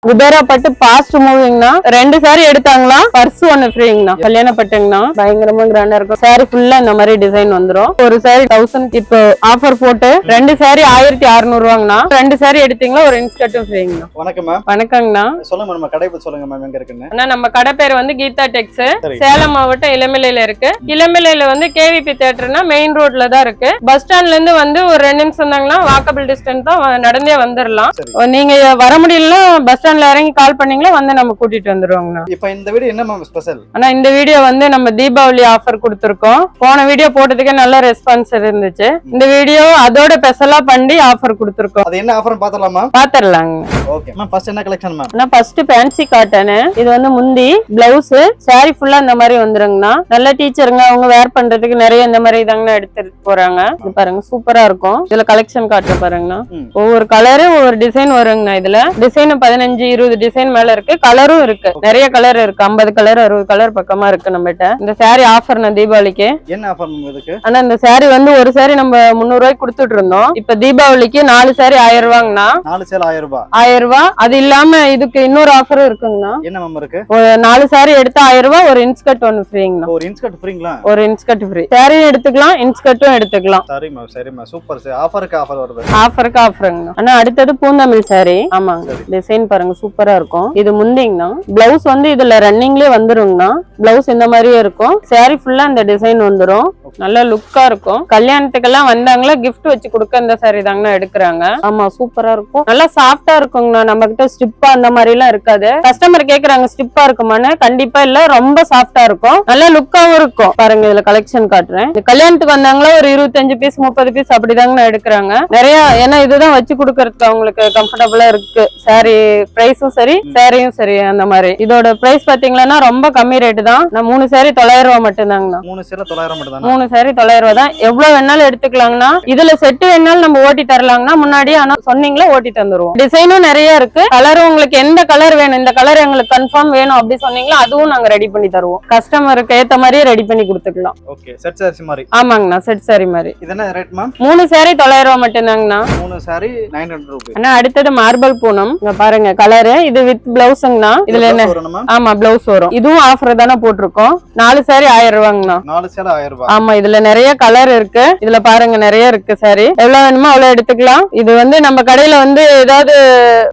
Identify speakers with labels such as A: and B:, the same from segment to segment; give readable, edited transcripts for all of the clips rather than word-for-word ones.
A: குபேரா பட்டு past மூவிங்னா 2 sorry எடுத்தாங்களா purse ஒன்னு ஃப்ரீங்கண்ணா. கல்யாண பட்டுங்கண்ணா பயங்கரமா கிராண்டா இருக்கும். சாரி ஃபுல்லா இந்த மாதிரி டிசைன் வந்துரும். ஒரு சாரி 1000 இப்போ ஆஃபர் போட்டு 2 சாரி 1600 ரூபாங்கண்ணா. 2 சாரி எடுத்தீங்களா ஒரு இன்ஸ்கர்ட்டும் ஃப்ரீங்கண்ணா.
B: வணக்கம் மேம்.
A: வணக்கங்கண்ணா.
B: சொல்லுங்க நம்ம கடை பத்தி சொல்லுங்க மேம், எங்க இருக்குன்னு.
A: அண்ணா நம்ம கடை பேர் வந்து கீதா டெக்ஸ், சேலம் மாவட்டம் இளம்பிள்ளையில இருக்கு. இளம்பிள்ளையில வந்து கேவிபி தியேட்டர்னா மெயின் ரோட்ல தான் இருக்கு. பஸ் ஸ்டாண்ட்ல இருந்து வந்து ஒரு 2 நிமிஷம் தாங்கன்னா வாக்கபிள் டிஸ்டன்ஸ் தான், நடந்தே வந்துடலாம். நீங்க வர முடியலன்னா பஸ் ஸ்டாண்ட்ல இறங்கி கால் பண்ணீங்களா வந்து நம்ம கூட்டிட்டு வந்துருவாங்கண்ணா.
B: இப்போ இந்த வீடியோ என்ன மேம் ஸ்பெஷல்?
A: ஆனா இந்த வீடியோ வந்து நம்ம தீபாவளி ஆஃபர் கொடுத்துருக்கோம். போன வீடியோ போட்டதுக்கே நல்ல ரெஸ்பான்ஸ் இருந்துச்சு. இந்த வீடியோ அதோட ஸ்பெஷலா பண்ணி ஆஃபர் கொடுத்துருக்கோம்.
B: அது என்ன ஆஃபர் பாத்தலாமா?
A: பாத்துறலாங்க.
B: Okay ma'am. ஃபர்ஸ்ட் என்ன கலெக்ஷன் மேம்?
A: நான் ஃபர்ஸ்ட் ஃபேன்சி காட்டன். இது வந்து முந்தி பிளவுஸ் சாரி ஃபுல்லா இந்த மாதிரி வந்துருங்கண்ணா. நல்ல டீச்சருங்க அவங்க வேர் பண்றதுக்கு நிறைய இந்த மாதிரி இதாங்கண்ணா எடுத்துட்டு போறாங்க. இது பாருங்க சூப்பரா இருக்கும். இதுல கலெக்ஷன் காட்டுற பாருங்கண்ணா. ஒவ்வொரு கலரு ஒவ்வொரு டிசைன் வருங்கண்ணா. இதுல டிசைன் 15-20 டிசைன் மேல இருக்கு. கலரும் இருக்கு, நிறைய கலர் இருக்கு. 50 கலர் 60 கலர் பக்கமா இருக்கு நம்மகிட்ட. இந்த சாரி ஆஃபர் தீபாவளிக்கு.
B: என்ன ஆஃபர் மேம் இதுக்கு?
A: ஆனா இந்த சாரி வந்து ஒரு சாரி நம்ம 300 ரூபாய்க்கு கொடுத்துட்டு இருந்தோம். இப்ப தீபாவளிக்கு 4 சாரி 1000 ரூபாங்கண்ணா.
B: 4 சேல் 1000 ரூபாய்.
A: 1000 ரூபாய். அது இல்லாம இதுக்கு இன்னொரு ஆஃபரும் இருக்குங்கண்ணா.
B: என்ன மேம் இருக்கு?
A: 4 சாரி எடுத்தா 1000 ரூபாய், ஒரு இன்ஸ்கர்ட் ஒன்னு ஃப்ரீங்கண்ணா.
B: ஒரு இன்ஸ்கர்ட் ஃப்ரீங்களா? ஒரு
A: இன்ஸ்கர்ட் ஃப்ரீ. சாரியும் எடுத்துக்கலாம், இன்ஸ்கர்ட்டும் எடுத்துக்கலாம்.
B: சரி மேம், சரி மேம், சூப்பர். ஆஃபருக்கு ஆஃபர் வருது.
A: ஆஃபருக்கு ஆஃபருங்கண்ணா. ஆனா அடுத்தது பூந்தமிழ் சாரி. ஆமாங்க, டிசைன் பாருங்க சூப்பரா இருக்கும். இது முந்திங்கண்ணா. பிளவுஸ் வந்து இதுல ரன்னிங்லயே வந்துருங்கண்ணா. பிளவுஸ் இந்த மாதிரியே இருக்கும். சாரி ஃபுல்லா இந்த டிசைன் வந்துரும். நல்ல லுக்கா இருக்கும். கல்யாணத்துக்கெல்லாம் வந்தாங்களா கிஃப்ட் வச்சு கொடுக்க இந்த சாரி தாங்கண்ணா எடுக்கிறாங்க. ஆமா சூப்பரா இருக்கும். நல்லா சாஃப்டா இருக்குங்கண்ணா. நம்ம கிட்ட ஸ்டிப்பா அந்த மாதிரி எல்லாம் இருக்காது. கஸ்டமர் கேக்குறாங்க ஸ்டிப்பா இருக்குமான்னு. கண்டிப்பா இல்ல, ரொம்ப சாஃப்டா இருக்கும். நல்ல லுக்காவும் இருக்கும். பாருங்க இதுல கலெக்ஷன் காட்டுறேன். கல்யாணத்துக்கு வந்தாங்களா ஒரு 25 பீஸ் 30 பீஸ் அப்படிதாங்கண்ணா எடுக்கிறாங்க நிறைய. ஏன்னா இதுதான் வச்சு கொடுக்கறதுக்கு அவங்களுக்கு கம்ஃபர்டபுளா இருக்கு. சாரி பிரைஸும் சரி, சாரியும் சரி. அந்த மாதிரி இதோட பிரைஸ் பாத்தீங்கன்னா ரொம்ப கம்மி ரேட் தான். நான் 3 சாரி 900 ரூபாய் மட்டும் தாங்கண்ணா.
B: 3 சேல 900 மட்டும் தான்.
A: 3 சாரி 900 ரூபாய் தான். எவ்வளவு வேணாலும் எடுத்துக்கலாங்கண்ணா. இதுல செட் வேணாலும் நம்ம ஓட்டி தரலாங்கண்ணா. முன்னாடி ஆனா சொன்னீங்களா ஓட்டி தந்துருவோம். டிசைனும் நிறைய இருக்கு. கலரும் உங்களுக்கு எந்த கலர் வேணும், இந்த கலர் எங்களுக்கு கன்ஃபார்ம் வேணும் அப்படி சொன்னீங்களா அதுவும் நாங்க ரெடி பண்ணி தருவோம். கஸ்டமருக்கு ஏத்த மாதிரியே ரெடி பண்ணி கொடுத்துக்கலாம்.
B: ஓகே, செட் சாரி மாதிரி.
A: ஆமாங்கண்ணா, செட் சாரி மாதிரி.
B: இது என்ன ரேட் மேம்?
A: 3 சாரி 900 ரூபாய் மட்டும் தாங்கண்ணா.
B: 3 சாரி 900 ரூபாய்.
A: அண்ணா அடுத்தது மார்பிள் பூனம். இங்க பாருங்க கலரு. இது வித் பிளவுஸ்ங்கண்ணா. இதுல என்ன? ஆமா பிளவுஸ் வரும். இதுவும் ஆஃபர் தானே போட்டிருக்கோம். 4 சாரி 1000 ரூபாங்கண்ணா.
B: 4 சேல 1000 ரூபாய்.
A: ஆமா இதுல நிறைய கலர் இருக்கு. இதுல பாருங்க நிறைய இருக்கு சாரி. எவ்வளவு வேணுமோ அவ்வளவு எடுத்துக்கலாம். இது வந்து நம்ம கடையில வந்து ஏதாவது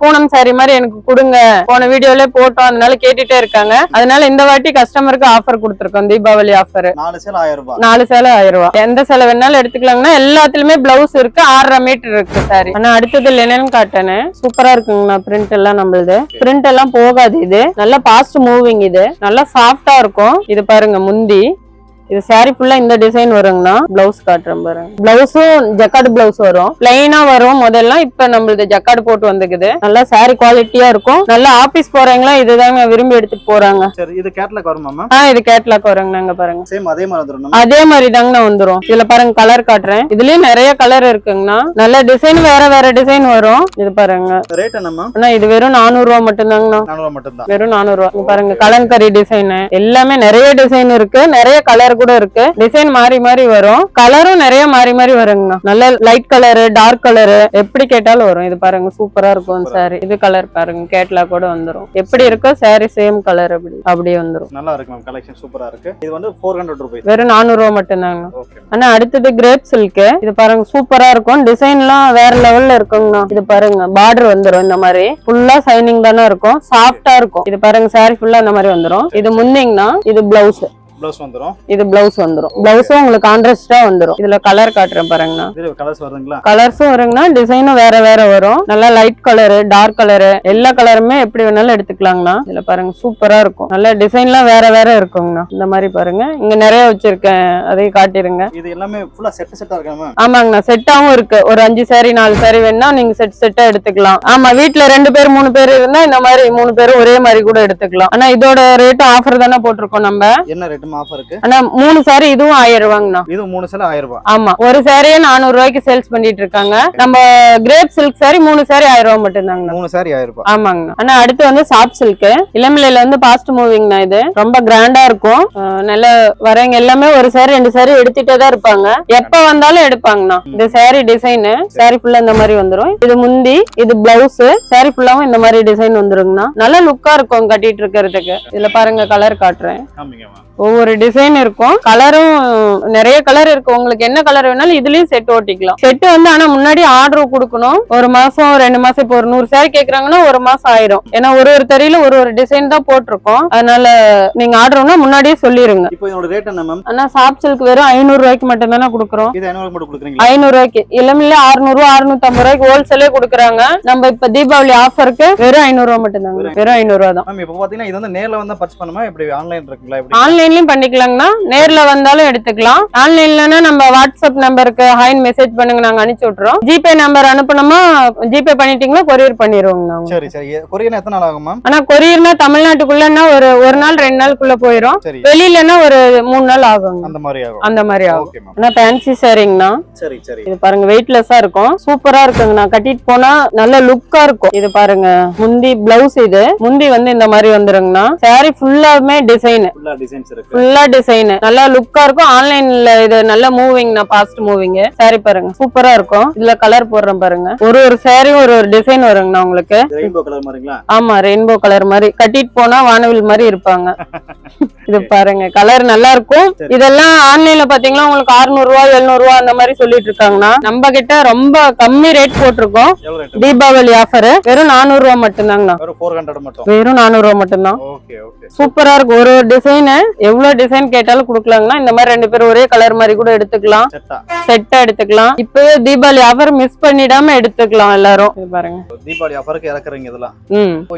A: பூனம் சாரி மாதிரி எனக்கு கொடுங்க, போன வீடியோல போட்டோம் அதனால கேட்டுட்டே இருக்காங்க. அதனால இந்த வாட்டி கஸ்டமருக்கு ஆஃபர் கொடுத்துருக்கோம். தீபாவளி ஆஃபர்.
B: 4 சேல 1000 ரூபாய்.
A: 4 சேல 1000 ரூபாய். எந்த சேலை வேணாலும் எடுத்துக்கலாங்கன்னா. எல்லாத்துலயுமே பிளவுஸ் இருக்கு. 6.5 மீட்டர் இருக்கு சாரி. ஆனா அடுத்தது லினன் காட்டன். சூப்பரா இருக்குங்கண்ணா. பிரிண்ட் எல்லாம் நம்மளுது பிரிண்ட் எல்லாம் போகாது. இது நல்ல பாஸ்ட் மூவிங். இது நல்லா சாஃப்டா இருக்கும். இது பாருங்க முந்தி. இது சாரி ஃபுல்லா இந்த டிசைன் வருங்கண்ணா. பிளவுஸ் காட்டுறேன் பாருங்க. பிளவுஸும் ஜக்கார்டு பிளவுஸ் வரும். பிளைனா வரும் முதல்ல. இப்ப நம்மளுக்கு ஜக்கார்டு போட்டு வந்துக்குது. நல்லா சாரி குவாலிட்டியா இருக்கும். நல்லா ஆபீஸ் போறவங்களா இதுதாங்க விரும்பி எடுத்துட்டு போறாங்க.
B: சரி, இது கேட்லாக் வருமா மேம்?
A: இது கேட்லாக் வருங்க. நாங்க பாருங்க சேம்
B: அதே மாதிரி வந்துரும்.
A: அதே மாதிரி தாங்கண்ணா வந்துரும். இதுல பாருங்க கலர் காட்டுறேன். இதுலயும் நிறைய கலர் இருக்குங்கண்ணா. நல்ல டிசைன் வேற வேற டிசைன் வரும். இது பாருங்க.
B: ரேட் என்ன மேம்?
A: அண்ணா இது வெறும் 400 ரூபாய் மட்டும் தாங்கண்ணா.
B: 400 ரூபாய் மட்டும் தான்.
A: வெறும் 400 ரூபாய். பாருங்க கலங்கரி டிசைன். எல்லாமே நிறைய டிசைன் இருக்கு. நிறைய கலர் கூட இருக்கு. டிசைன் மாறி மாறி வரும். கலரும் நிறைய மாறி மாறி வருங்கண்ணா. நல்ல லைட் கலர் டார்க் கலர் எப்படி கேட்டாலும் வரும். இது பாருங்க சூப்பரா இருக்கும் சாரி. இது கலர் பாருங்க கேட்லாக் கூட வந்துரும். எப்படி இருக்கோ சாரி சேம் கலர் அப்படியே வந்துரும்.
B: நல்லா இருக்கு மேம். கலெக்ஷன் சூப்பரா இருக்கு. இது வந்து 400 ரூபாய்.
A: வெறும் 400 ரூபாய் மட்டும் தாங்க. ஆனா அடுத்தது கிரேப் சில்க். இது பாருங்க சூப்பரா இருக்கும். டிசைன் எல்லாம் வேற லெவல்ல இருக்குங்கண்ணா. இது பாருங்க பார்டர் வந்துரும். இந்த மாதிரி ஃபுல்லா சைனிங் தானே இருக்கும். சாஃப்டா இருக்கும். இது பாருங்க சாரி ஃபுல்லா இந்த மாதிரி வந்துரும். இது முந்திங்கண்ணா. இது பிளவுஸ்.
B: பிளவுஸ் வந்துரும்.
A: இது பிளவுஸ் வந்துரும். பிளவுஸும் உங்களுக்கு கான்ட்ராஸ்டா வந்துரும். இதுல கலர் காட்டுறேன் பாருங்கண்ணா.
B: இதுல கலர்ஸ் வருதுங்களா? கலர்ஸும்
A: வருங்கண்ணா. டிசைனும் வேற வேற வரும். நல்லா லைட் கலர் டார்க் கலர் எல்லா கலருமே எப்படி வேணாலும் எடுத்துக்கலாங்கண்ணா. இதுல பாருங்க சூப்பரா இருக்கும். நல்ல டிசைன்லாம் வேற வேற இருக்குங்கண்ணா. இந்த மாதிரி பாருங்க இங்க நிறைய வச்சிருக்கேன். அதையும் காட்டிருங்க.
B: இது எல்லாமே ஃபுல்லா செட் செட்டா இருக்கா?
A: ஆமாங்கண்ணா செட்டாவும் இருக்கு. ஒரு 5 சாரி 4 சாரி வேணா நீங்க செட்டா எடுத்துக்கலாம். ஆமா வீட்டுல 2 பேர் 3 பேர் இருந்தா இந்த மாதிரி 3 பேரும் ஒரே மாதிரி கூட எடுத்துக்கலாம். ஆனா இதோட ரேட் ஆஃபர் தானே போட்டிருக்கோம் நம்ம.
B: என்ன ரேட் மேம் ஆஃபர் இருக்கு?
A: ஆனா 3 saree இதுவும் 1000 ரூபாங்கண்ணா.
B: இது 3 சேலை 1000 ரூபாய்.
A: ஆமா, ஒரு சாரியே 400 ரூபாய்க்கு சேல்ஸ் பண்ணிட்டு இருக்காங்க. நம்ம கிரேப் சில்க் சாரி 3 சாரி 1000 ரூபாய் மட்டும் தாங்க.
B: 3 சாரி 1000 ரூபாய்.
A: ஆமாங்கண்ணா. ஆனா அடுத்து வந்து சாஃப்ட் சில்க் இளம்பிள்ளையில வந்து பாஸ்ட் மூவிங்ண்ணா. இது ரொம்ப கிராண்டா இருக்கும். நல்ல வரவங்க எல்லாமே ஒரு சாரி 2 சாரி எடுத்துட்டே தான் இருப்பாங்க. எப்ப வந்தாலும் எடுப்பாங்கண்ணா. இந்த சாரி டிசைன் சாரி ஃபுல்லா இந்த மாதிரி வந்துரும். இது முந்தி, இது பிளவுஸ், சாரி ஃபுல்லாவும் இந்த மாதிரி டிசைன் வந்துருங்கண்ணா. நல்ல லுக்கா இருக்கும் கட்டிட்டு இருக்கிறதுக்கு. இதுல பாருங்க கலர் காட்டுறேன். ஒவ்வொரு டிசைன் இருக்கும், கலரும் நிறைய கலர் இருக்கு. உங்களுக்கு என்ன கலர் வேணாலும் இதுலயும் செட் ஓட்டிக்கலாம். செட் வந்து ஆனா முன்னாடி ஆர்டர் கொடுக்கணும். ஒரு மாசம் 2 மாசம், இப்போ ஒரு 100 சாரி கேக்குறாங்கன்னா ஒரு மாசம் ஆயிரும். ஏன்னா ஒரு தறியில ஒரு டிசைன் தான் போட்டிருக்கோம். அதனால நீங்க ஆர்டர்னா முன்னாடியே சொல்லிருங்க.
B: இப்போ இதோட ரேட் என்ன மேம்?
A: ஆனா சாஃப்ட் சில்க் வெறும் 500 ரூபாய்க்கு மட்டும் தானே கொடுக்குறோம்.
B: இது 500 ரூபாய்க்கு மட்டும் கொடுக்குறீங்களா? 500
A: ரூபாய்க்கு. இளமில்ல 600 ரூபாய் 650 ரூபாய்க்கு ஹோல்சேலே கொடுக்குறாங்க. நம்ம இப்ப தீபாவளி ஆஃபருக்கு வெறும் 500 ரூபாய் மட்டும் தாங்க. வெறும் 500 ரூபாய் தான்.
B: மேம் இப்போ பாத்தீங்கன்னா இது வந்து நேர்ல வந்தா பர்ச்சேஸ் பண்ணுமா, இப்படி ஆன்லைன் இருக்குங்களா? இப்படி
A: ஆன்லைன்லயும் பண்ணிக்கலாங்கண்ணா, நேர்ல வந்தாலும் எடுத்துக்கலாம். ஆன்லைன்லனா நம்ம வாட்ஸ்அப் நம்பருக்கு ஹாய் மெசேஜ் பண்ணுங்க, நாங்க அனுப்பிச்சு விட்டுறோம். ஜிபே நம்பர் அனுப்பணுமா, ஜிபே பண்ணிட்டீங்கன்னா கொரியர் பண்ணிடுவோங்கண்ணா.
B: சரி சரி. கொரியர் எத்தனை நாள் ஆகும் மேம்?
A: ஆனா கொரியர்னா தமிழ்நாட்டுக்குள்ளன்னா ஒரு நாள் 2 நாளுக்குள்ள போயிடும். வெளியிலன்னா ஒரு 3 நாள் ஆகும்.
B: அந்த மாதிரி ஆகும்.
A: அந்த மாதிரி ஆகும். ஆனா ஃபேன்சி சாரிங்கண்ணா.
B: சரி சரி.
A: இது பாருங்க வெயிட்லெஸ்ஸா இருக்கும், சூப்பரா இருக்குங்கண்ணா. கட்டிட்டு போனா நல்ல லுக்கா இருக்கும். இது பாருங்க முந்தி பிளவுஸ், இது முந்தி வந்து இந்த மாதிரி வந்துருங்கண்ணா. சாரி ஃபுல்லாமே டிசைன், ஃபுல்லா டிசைன் நல்லா லுக்கா இருக்கும். ஆன்லைன்ல இது நல்ல மூவிங், பாஸ்ட் மூவிங் சாரி பாருங்க சூப்பரா இருக்கும். இதுல கலர் போடுறேன் பாருங்க. ஒரு சாரியும் ஒரு டிசைன் வருங்கண்ணா உங்களுக்கு.
B: ரெயின்போ கலர் மாதிரிங்களா?
A: ஆமா, ரெயின்போ கலர் மாதிரி கட்டிட்டு போனா வானவில் மாதிரி இருப்பாங்க. இது பாருங்க கலர் நல்லா இருக்கும். இதெல்லாம் ஆன்லைன்ல பாத்தீங்கன்னா உங்களுக்கு 600 ரூபாய் 700 ரூபாய் அந்த மாதிரி சொல்லிட்டு இருக்காங்கன்னா, நம்ம கிட்ட ரொம்ப கம்மி ரேட் போட்டிருக்கோம். தீபாவளி ஆஃபர் வெறும் 400 ரூபாய் மட்டும் தாங்கண்ணா. வெறும் 400 ரூபாய் மட்டும் தான். சூப்பரா இருக்கும். ஒரு டிசைன் எவ்வளவு டிசைன் கேட்டாலும் கொடுக்கலாங்கண்ணா. இந்த மாதிரி 2 பேரும் ஒரே கலர் மாதிரி கூட எடுத்துக்கலாம், செட்டா எடுத்துக்கலாம். இப்பவே தீபாவளி ஆஃபர் மிஸ் பண்ணிடாம எடுத்துக்கலாம் எல்லாரும். பாருங்க
B: தீபாவளி ஆஃபருக்கு இறக்குறீங்க இதெல்லாம்.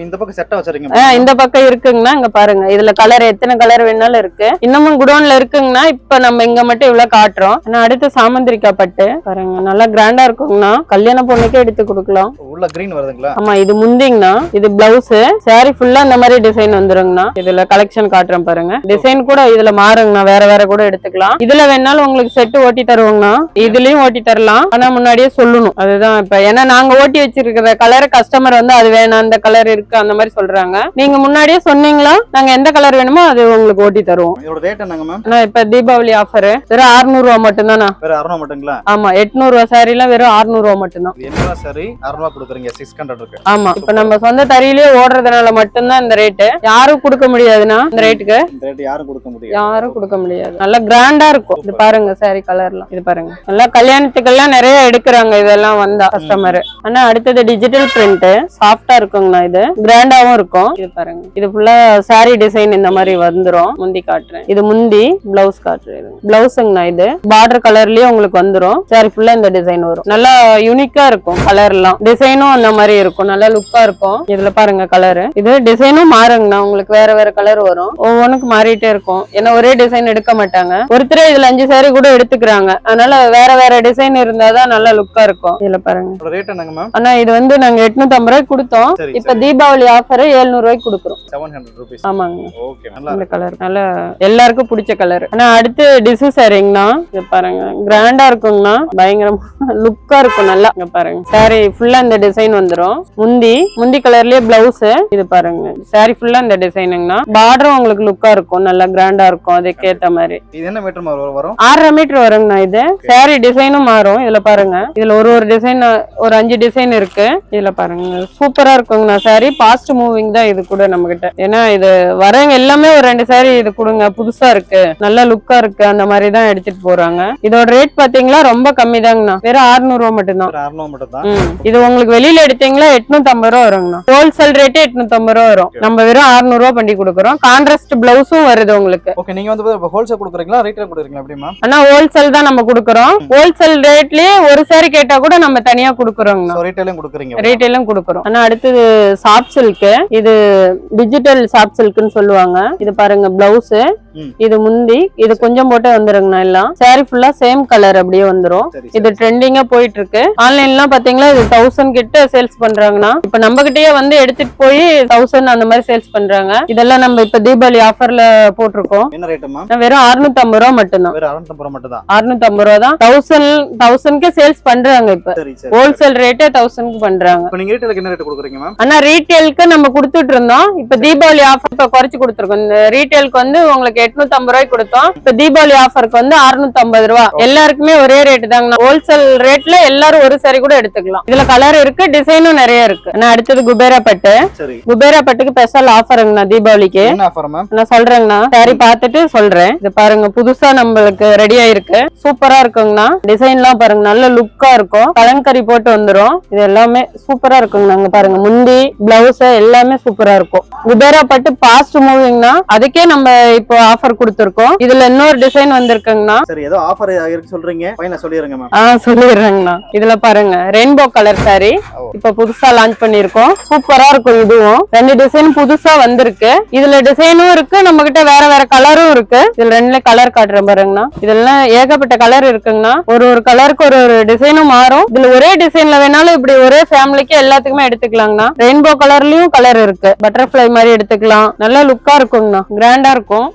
B: இந்த பக்கம் செட்டா வச்சிருக்கீங்க.
A: இந்த பக்கம் இருக்குங்கண்ணா. இங்க பாருங்க இதுல கலர் எத்தனை கலர் வேணாலும் இருக்கு. இன்னமும் குடோன்ல இருக்குங்கண்ணா. இப்ப நம்ம இங்க மட்டும் இவ்வளவு காட்டுறோம். ஆனா அடுத்து சாமந்திரிக்கா பட்டு பாருங்க நல்லா கிராண்டா இருக்குங்கண்ணா. கல்யாண பொண்ணுக்கே எடுத்து கொடுக்கலாம்.
B: உள்ள கிரீன் வருதுங்களா?
A: ஆமா, இது முந்திங்கண்ணா. இது பிளவுஸ், சாரி ஃபுல்லா இந்த மாதிரி டிசைன் வந்துருங்கண்ணா. இதுல கலெக்ஷன் காட்டுறேன் பாருங்க. டிசைன் கூட இதுல மாறுங்கண்ணா, வேற வேற கூட எடுத்துக்கலாம். இதுல வேணாலும் உங்களுக்கு செட் ஓட்டி தருவோங்கண்ணா. இதுலயும் ஓட்டி தரலாம், ஆனா முன்னாடியே சொல்லணும். அதுதான் இப்ப ஏன்னா நாங்க ஓட்டி வச்சிருக்கிற கலர் கஸ்டமர் வந்து அது வேணாம், அந்த கலர் இருக்கு அந்த மாதிரி சொல்றாங்க. நீங்க முன்னாடியே சொன்னீங்களா நாங்க எந்த கலர் வேணுமோ அது உங்களுக்கு ஓட்டி தருவோம்.
B: இதோட ரேட் என்னங்க மேம்?
A: இப்ப தீபாவளி ஆஃபர் வெறும் 600 ரூபாய் மட்டும் தானா?
B: வெறும் 600 மட்டுங்களா?
A: ஆமா, 800 ரூபாய் சாரி எல்லாம் வெறும் 600 ரூபாய் மட்டும் தான்.
B: என்ன சாரி 600 ரூபாய் கொடுக்குறீங்க? 600 இருக்கு.
A: ஆமா, இப்ப நம்ம சொந்த தறியிலே ஓடுறதுனால மட்டும்தான் இந்த ரேட். யாரும் கொடுக்க முடியாதுன்னா இந்த ரேட்டுக்கு. இந்த ரேட் யாரும் கொடுக்க முடியாது. யாரும் கொடுக்க முடியாது. நல்லா கிராண்டா இருக்கும். இது பாருங்க சாரி கலர்லாம். இது பாருங்க நல்லா கல்யாணத்துக்கெல்லாம் நிறைய எடுக்கிறாங்க இதெல்லாம் வந்தா கஸ்டமர். ஆனா அடுத்தது டிஜிட்டல் பிரிண்ட் சாஃப்டா இருக்குங்கண்ணா. இது கிராண்டாவும் இருக்கும். இது பாருங்க இது ஃபுல்லா சாரி டிசைன் இந்த மாதிரி வந்துரும். முந்தி காட்டுறேன். இது முந்தி, பிளவுஸ் காட்டுறேன். பிளவுஸுங்கண்ணா. இது பார்டர் கலர்லயே உங்களுக்கு வந்துரும். சாரி ஃபுல்லா இந்த டிசைன் வரும். நல்லா யூனிக்கா இருக்கும். கலர் எல்லாம் டிசைனும் அந்த மாதிரி இருக்கும். நல்லா லுக்கா இருக்கும். இதுல பாருங்க கலர். இது டிசைனும் மாறுங்கண்ணா. உங்களுக்கு வேற வேற கலர் வரும். ஒவ்வொன்றுக்கு மாறிட்டே இருக்கும். ஏன்னா ஒரே டிசைன் எடுக்க மாட்டாங்க. ஒருத்தரே இதுல 5 சாரி கூட எடுத்துக்கிறாங்க. அதனால வேற வேற டிசைன் இருந்தாதான் நல்லா லுக்கா இருக்கும். இதுல பாருங்க
B: ரேட் என்னங்க மேம்?
A: ஆனா இது வந்து நாங்க 850 ரூபாய்க்கு கொடுத்தோம். இப்ப தீபாவளி ஆஃபர் 700 ரூபாய்க்கு கொடுக்குறோம்.
B: 700 rupees.
A: ஆமாங்க.
B: ஓகே, நல்லா
A: இந்த கலர் நல்ல எல்லாருக்கும் பிடிச்ச கலர். ஆனா அடுத்து டிசு சாரிங்கண்ணா. இது பாருங்க கிராண்டா இருக்குங்கண்ணா. பயங்கரமா லுக்கா இருக்கும். நல்லா இங்க பாருங்க சாரி ஃபுல்லா இந்த டிசைன் வந்துரும். முந்தி கலர்லயே பிளவுஸ். இது பாருங்க சாரி ஃபுல்லா இந்த டிசைனுங்கண்ணா. பார்டரும் உங்களுக்கு லுக்கா இருக்கும். நல்லா கிராண்டா இருக்கும். அதுக்கேத்த மாதிரி.
B: இது என்ன மீட்டர் வரும்?
A: 6.5 மீட்டர் வருங்கண்ணா. இது சாரி டிசைனும் மாறும். இதுல பாருங்க இதுல ஒரு டிசைன் ஒரு 5 டிசைன் இருக்கு. இதுல பாருங்க சூப்பரா இருக்குங்கண்ணா. சாரி பாஸ்ட் மூவிங் தான் இது கூட நம்ம கிட்ட. ஏன்னா இது வரவங்க எல்லாமே ஒரு 2 சாரி இது கொடுங்க, புதுசா இருக்கு, நல்ல லுக்கா இருக்கு, அந்த மாதிரி தான் எடுத்துட்டு போறாங்க. இதோட ரேட் பாத்தீங்களா ரொம்ப கம்மி தாங்கண்ணா. வெறும் 600 ரூபாய் மட்டும் தான். இது உங்களுக்கு வெளியில எடுத்தீங்களா 850 ரூபாய் வருங்கண்ணா. ஹோல்சேல் ரேட்டே 850 ரூபாய் வரும். நம்ம வெறும் 600 ரூபாய் பண்ணி கொடுக்குறோம். கான்ட்ராஸ்ட் பிளவுஸும் வருது உங்களுக்கு.
B: ஓகே, நீங்க வந்து ஹோல்சேல் கொடுக்குறீங்களா ரீட்டைல் கொடுக்குறீங்களா எப்படிமா?
A: ஆனா ஹோல்சேல் தான் நம்ம கொடுக்குறோம். ஹோல்சேல் ரேட்லயே ஒரு சாரி கேட்டா கூட நம்ம தனியா கொடுக்குறோங்கண்ணா.
B: ரீட்டைலும் கொடுக்குறீங்க?
A: ரீட்டைலும் கொடுக்குறோம். ஆனா அடுத்தது சாஃப்ட் சில்க். இது டிஜிட்டல் சாஃப்ட் சில்க்னு சொல்லுவாங்க. இது பாருங்க பிளவுஸ். இது முந்தி. இது கொஞ்சம் போட்டே வந்துருங்கண்ணா. எல்லாம் சாரி ஃபுல்லா சேம் கலர் அப்படியே வந்துரும். இது ட்ரெண்டிங்கா போயிட்டு இருக்கு. ஆன்லைன்லாம் பாத்தீங்களா இது 1000 கிட்ட சேல்ஸ் பண்றாங்கண்ணா. இப்ப நம்ம கிட்டயே வந்து எடுத்துட்டு போய் 1000 அந்த மாதிரி சேல்ஸ் பண்றாங்க. இதெல்லாம் நம்ம இப்ப தீபாவளி ஆஃபர்ல போட்டிருக்கோம்.
B: என்ன ரேட்டுமா?
A: வெறும் 650 ரூபா மட்டும்தான்.
B: வேற 650 ரூபாய் மட்டும் தான்.
A: 650 ரூபா தான். 1000க்கு சேல்ஸ் பண்றாங்க இப்ப.
B: சரி சரி.
A: ஹோல்சேல் ரேட்டே 1000க்கு பண்றாங்க.
B: இப்போ நீங்க ரீட்டைலுக்கு என்ன ரேட் கொடுக்குறீங்க மேம்?
A: ஆனா ரீட்டைலுக்கு நம்ம கொடுத்துட்டு இருந்தோம். இப்ப தீபாவளி ஆஃபர் இப்ப குறைச்சு கொடுத்துருக்கோம். இந்த ரீட்டைலுக்கு வந்து உங்களுக்கு 850 ரூபாய்க்கு கொடுத்தோம். இப்ப தீபாவளி ஆஃபருக்கு வந்து 650 ரூபா. எல்லாருக்குமே ஒரே ரேட் தாங்க. ஹோல்சேல் ரேட்ல எல்லாரும் ஒரு சாரி கூட எடுத்துக்கலாம். இதுல கலர் இருக்கு, டிசைனும் நிறைய இருக்கு. ஆனா அடுத்தது குபேரா பட்டு.
B: சரி.
A: குபேரா பட்டுக்கு ஸ்பெஷல் ஆஃபருங்கண்ணா தீபாவளிக்கு.
B: என்ன ஆஃபர் மேம்?
A: நான் சொல்றேங்கண்ணா, சாரி பார்த்துட்டு சொல்றேன். இது பாருங்க, புதுசா நம்மளுக்கு ரெடி ஆயிருக்கு. சூப்பரா இருக்குங்கண்ணா. டிசைன் எல்லாம் பாருங்க, நல்ல லுக்கா இருக்கும். கலங்கரி போட்டு வந்துரும். இது எல்லாமே சூப்பரா இருக்குங்கண்ணா. அங்க பாருங்க, முந்தி பிளவுஸ் எல்லாமே சூப்பரா இருக்கும். குபேரா பட்டு பாஸ்ட் மூவிங்னா அதுக்கே நம்ம இப்போ ஆஃபர் கொடுத்துருக்கோம். இதுல இன்னொரு டிசைன் வந்திருக்குங்கண்ணா.
B: சரி, ஏதோ ஆஃபர் இருக்கு சொல்றீங்க, ஃபைனலா சொல்லிருங்க மேம்.
A: சொல்லிடுறேங்கண்ணா. இதுல பாருங்க, ரெயின்போ கலர் சாரி இப்ப புதுசா லான்ச் பண்ணிருக்கோம். சூப்பரா இருக்கும். இதுவும் 2 டிசைன் புதுசா வந்திருக்கு. இதுல டிசைனும் இருக்கு, நம்ம கிட்ட வேற வேற கலரும் இருக்கு. இதுல 2 கலர் காட்டுறேன் பாருங்கண்ணா. இதெல்லாம் ஏகப்பட்ட கலர் இருக்குங்கண்ணா. ஒரு கலருக்கு ஒரு டிசைனும் மாறும். இதுல ஒரே டிசைன்ல வேணாலும் இப்படி ஒரே ஃபேமிலிக்கு எல்லாத்துக்குமே எடுத்துக்கலாங்கண்ணா. ரெயின்போ கலர்லயும் கலர் இருக்கு. பட்டர்ஃபிளை மாதிரி எடுத்துக்கலாம். நல்ல லுக்கா இருக்குங்கண்ணா, கிராண்டா இருக்கும்.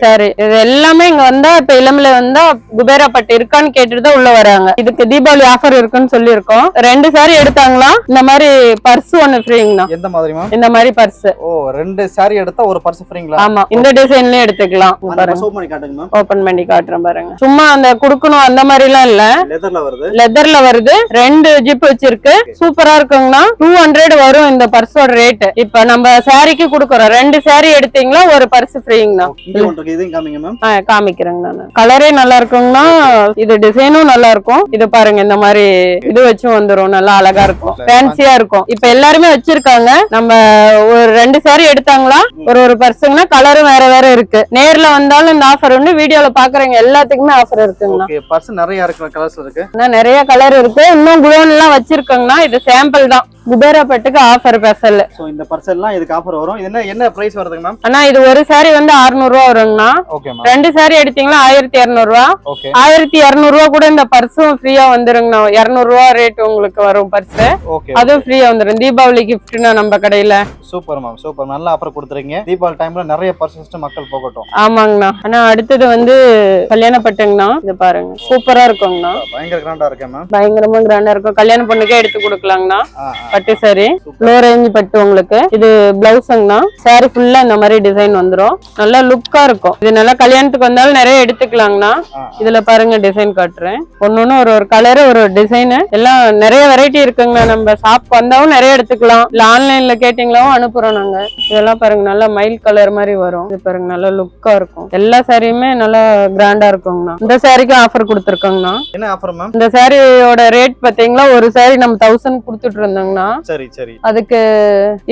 A: சரி, இது எல்லாமே இங்க வந்தா இப்ப இளம்பிள்ளை வந்தா குபேரா பட்டு இருக்கான்னு கேட்டுட்டு உள்ள வராங்க. இதுக்கு தீபாவளி ஆஃபர் இருக்குன்னு சொல்லிருக்கோம். 2 சாரி எடுத்தாங்களா இந்த மாதிரி பர்ஸ் ஒன்னு ஃப்ரீங்கண்ணா.
B: எந்த மாதிரி மேம்?
A: இந்த மாதிரி பர்ஸ்.
B: ஓ, 2 சாரி எடுத்தா ஒரு பர்ஸ் ஃப்ரீங்களா?
A: ஆமா, இந்த டிசைன்லயே எடுத்துக்கலாம்.
B: ஓபன் பண்ணி காட்டுங்க மேம்.
A: ஓபன் பண்ணி காட்டுறேன் பாருங்க. சும்மா அந்த குடுக்கணும் அந்த மாதிரி எல்லாம் இல்ல,
B: லெதர்ல வருது.
A: லெதர்ல வருது. 2 ஜிப் வச்சிருக்கு. சூப்பரா இருக்குங்கண்ணா. 200 வரும் இந்த பர்ஸோட ரேட். இப்ப நம்ம சாரிக்கு குடுக்கறோம். 2 சாரி எடுத்தீங்களா ஒரு பர்ஸ் ஃப்ரீங்கண்ணா.
B: இதையும் காமிங்க மேம்.
A: காமிக்கிறேங்க நான். கலரே நல்லா இருக்குங்கண்ணா. இது டிசைனும் நல்லா இருக்கும். இது பாருங்க, இந்த மாதிரி இது வச்சும் வந்துரும். நல்லா அழகா இருக்கும், ஃபேன்சியா இருக்கும். இப்ப எல்லாருமே வச்சிருக்காங்க. நம்ம ஒரு 2 சாரி எடுத்தாங்களா ஒரு பர்சங்கன்னா கலரும் வேற வேற இருக்கு. நேர்ல வந்தாலும் இந்த ஆஃபர் உண்டு. வீடியோல பாக்குறவங்க எல்லாத்துக்குமே ஆஃபர் இருக்குங்கண்ணா.
B: பர்ஸ் நிறைய இருக்கு, கலர்ஸ் இருக்கு.
A: நிறைய கலர் இருக்கு. இன்னும் குடோன் எல்லாம் வச்சிருக்காங்கண்ணா. இது சாம்பிள் தான். குபேரா பட்டுக்கு ஆஃபர் ஸ்பெஷல்.
B: சோ இந்த பர்ஸ் எல்லாம் இதுக்கு ஆஃபர் வரும். இது என்ன பிரைஸ் வருதுங்க மேம்?
A: அண்ணா இது ஒரு சாரி வந்து 600 ரூபா வருங்கண்ணா.
B: Okay ma'am.
A: 2 சாரி எடுத்தீங்களா 1200 ரூபா.
B: ஓகே.
A: 1200 ரூபா கூட இந்த பர்ஸும் ஃப்ரீயா வந்துருங்கண்ணா. 200 ரூபா ரேட் உங்களுக்கு வரும் பர்ஸ்.
B: ஓகே.
A: அதுவும் ஃப்ரீயா வந்துரும். தீபாவளி கிஃப்ட்னா நம்ம கடையில.
B: Super ma'am, super. நல்ல ஆஃபர் கொடுத்துறீங்க. தீபாவளி டைம்ல நிறைய பர்சஸ் மக்கள் போகட்டும்.
A: ஆமாங்கண்ணா. ஆனா அடுத்தது வந்து கல்யாண பட்டுங்கண்ணா. இது பாருங்க, சூப்பரா இருக்குங்கண்ணா.
B: பயங்கர கிராண்டா இருக்கு மேம்.
A: பயங்கரமா கிராண்டா இருக்கும். கல்யாண பொண்ணுக்கே எடுத்து கொடுக்கலாங்கண்ணா. பட்டு சாரி லோ ரேஞ்ச் பட்டு உங்களுக்கு. இது பிளவுஸ்ங்கண்ணா. சாரி ஃபுல்லா இந்த மாதிரி டிசைன் வந்துரும். நல்லா லுக்கா இருக்கும். இது நல்லா கல்யாணத்துக்கு வந்தாலும் நிறைய எடுத்துக்கலாங்கண்ணா. இதுல பாருங்க, டிசைன் காட்டுறேன். ஒன்னொன்னு ஒரு கலர் ஒரு டிசைன் எல்லாம் நிறைய வெரைட்டி இருக்குங்கண்ணா. நம்ம ஷாப் வந்தாலும் நிறைய எடுத்துக்கலாம். இல்ல ஆன்லைன்ல கேட்டீங்களாவும் அனுப்புறோம் நாங்க. இதெல்லாம் பாருங்க, நல்லா மயில் கலர் மாதிரி வரும். இது பாருங்க, நல்லா லுக்கா இருக்கும். எல்லா சாரியுமே நல்லா கிராண்டா இருக்குங்கண்ணா. இந்த சாரிக்கு ஆஃபர் கொடுத்துருக்கோங்கண்ணா.
B: என்ன ஆஃபர் மேம்?
A: இந்த சாரியோட ரேட் பாத்தீங்களா, ஒரு சாரி நம்ம 1000 கொடுத்துட்டு இருந்தோங்கண்ணா.
B: சரி சரி.
A: அதுக்கு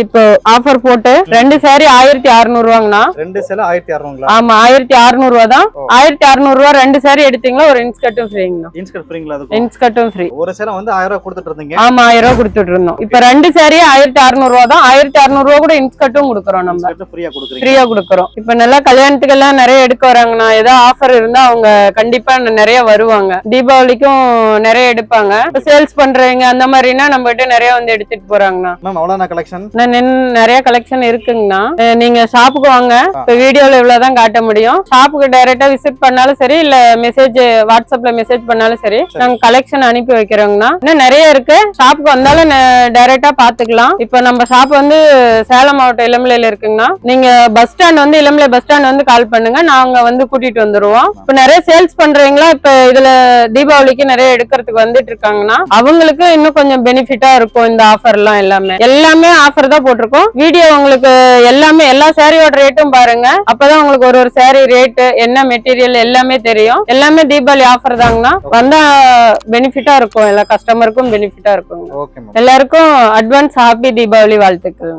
A: இப்போ ஆஃபர் போட்டு 2 சாரி 1600 ரூபாங்கண்ணா.
B: 2 சேல 1600ங்களா?
A: ஆமா, 1600 ரூபா தான். 1600 ரூபா 2 சாரி எடுத்தீங்களா ஒரு இன்ஸ்கர்ட்டும் ஃப்ரீங்கண்ணா.
B: இன்ஸ்கர்ட் ஃப்ரீங்களா? அதுக்கு
A: இன்ஸ்கர்ட்டும் ஃப்ரீ.
B: ஒரு சேல வந்து 1000 ரூபாய் கொடுத்துட்டு இருந்தீங்க.
A: ஆமா, 1000 ரூபாய் கொடுத்துட்டு இருந்தோம். இப்ப 2 சாரி 1600 ரூபா தான். 1600 ரூபா கூட இன்ஸ்கர்ட்டும் கொடுக்கறோம். நம்ம
B: ஃப்ரீயா கொடுக்குறீங்க.
A: ஃப்ரீயா கொடுக்கறோம். இப்ப நல்லா கல்யாணத்துக்கு எல்லாம் நிறைய எடுக்க வராங்கண்ணா. ஏதாவது ஆஃபர் இருந்தா அவங்க கண்டிப்பா நிறைய வருவாங்க. தீபாவளிக்கும் நிறைய எடுப்பாங்க. சேல்ஸ் பண்றவங்க அந்த மாதிரினா நம்ம கிட்ட நிறைய வந்து எடுத்துட்டு போறாங்கண்ணா.
B: மேம் அவ்வளவுதான் கலெக்ஷன்?
A: நிறைய கலெக்ஷன் இருக்குங்கண்ணா. நீங்க ஷாப்புக்கு வாங்க. இப்ப வீடியோல இவ்வளவுதான் காட்ட முடியும். ஷாப்புக்கு டைரக்டா விசிட் பண்ணாலும் சரி, இல்ல மெசேஜ் வாட்ஸ்அப்ல மெசேஜ் பண்ணாலும் சரி, நாங்க கலெக்ஷன் அனுப்பி வைக்கிறோங்கண்ணா. இன்னும் நிறைய இருக்கு. ஷாப்புக்கு வந்தாலும் டைரக்டா பாத்துக்கலாம். இப்ப நம்ம ஷாப் வந்து சேலம் மாவட்டம் இளம்பிள்ளையில இருக்குங்கண்ணா. நீங்க பஸ் ஸ்டாண்ட் வந்து இளம்பிள்ளை பஸ் ஸ்டாண்ட் வந்து கால் பண்ணுங்க, நாங்க வந்து கூட்டிட்டு வந்துருவோம். இப்ப நிறைய சேல்ஸ் பண்றீங்களா, இப்ப இதுல தீபாவளிக்கு நிறைய எடுக்கிறதுக்கு வந்துட்டு இருக்காங்கன்னா அவங்களுக்கு இன்னும் கொஞ்சம் பெனிஃபிட்டா இருக்கும். இந்த ஆஃபர் எல்லாம் எல்லாமே ஆஃபர் தான் போட்டிருக்கோம். வீடியோ உங்களுக்கு எல்லாமே எல்லா சாரியோட ரேட்டும் பாருங்க. அப்பதான் உங்களுக்கு ஒரு சாரி ரேட் என்ன மெட்டீரியல் எல்லாமே தெரியும். எல்லாமே தீபாவளி ஆஃபர் தாங்கண்ணா. வந்தா பெனிஃபிட்டா இருக்கும். எல்லா கஸ்டமருக்கும் பெனிஃபிட்டா இருக்கும். எல்லாருக்கும் அட்வான்ஸ் ஹாப்பி தீபாவளி வாழ்த்துக்கள்.